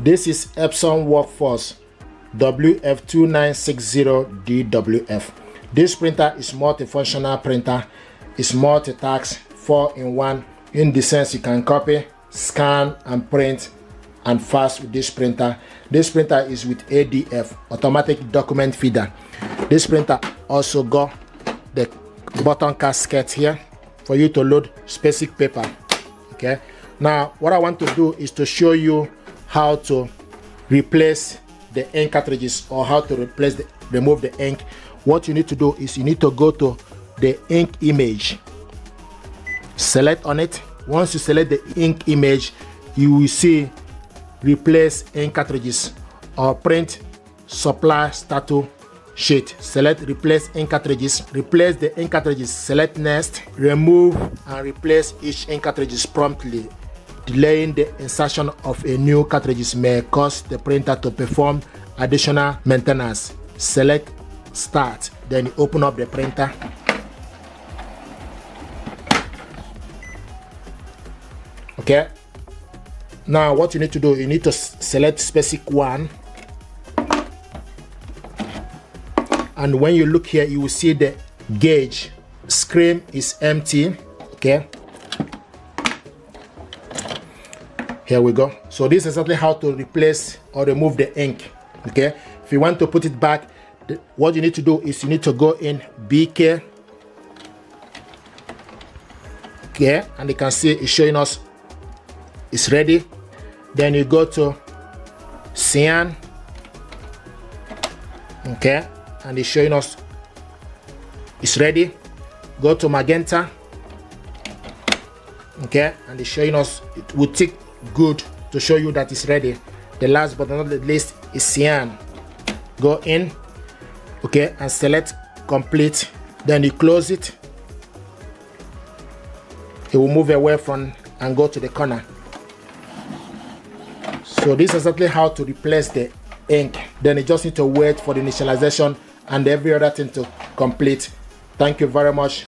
This is Epson Workforce WF2960 DWF. This printer is multifunctional printer. It's multitask, 4-in-1, in the sense you can copy, scan and print and fast with this printer. This printer is with ADF, automatic document feeder. This printer also got the button casket here for you to load specific paper. Okay, now what I want to do is to show you how to replace the ink cartridges, or how to remove the ink. What you need to do is you need to go to the ink image, select on it. Once you select the ink image, you will see replace ink cartridges or print supply status sheet. Select replace ink cartridges, replace the ink cartridges, select next, remove and replace each ink cartridges promptly. Delaying the insertion of a new cartridges may cause the printer to perform additional maintenance. Select start, then you open up the printer. Okay, now what you need to do, you need to select specific one, and when you look here, you will see the gauge screen is empty. Okay, here we go. So this is exactly how to replace or remove the ink. Okay, if you want to put it back, what you need to do is you need to go in BK. Okay, and you can see it's showing us it's ready. Then you go to Cyan. Okay, and it's showing us it's ready. Go to Magenta. Okay, and it's showing us it will take good to show you that it's ready. The last but not the least is Cyan. Go in, okay, and select complete. Then you close it. It will move away from and go to the corner. So this is exactly how to replace the ink. Then you just need to wait for the initialization and every other thing to complete. Thank you very much.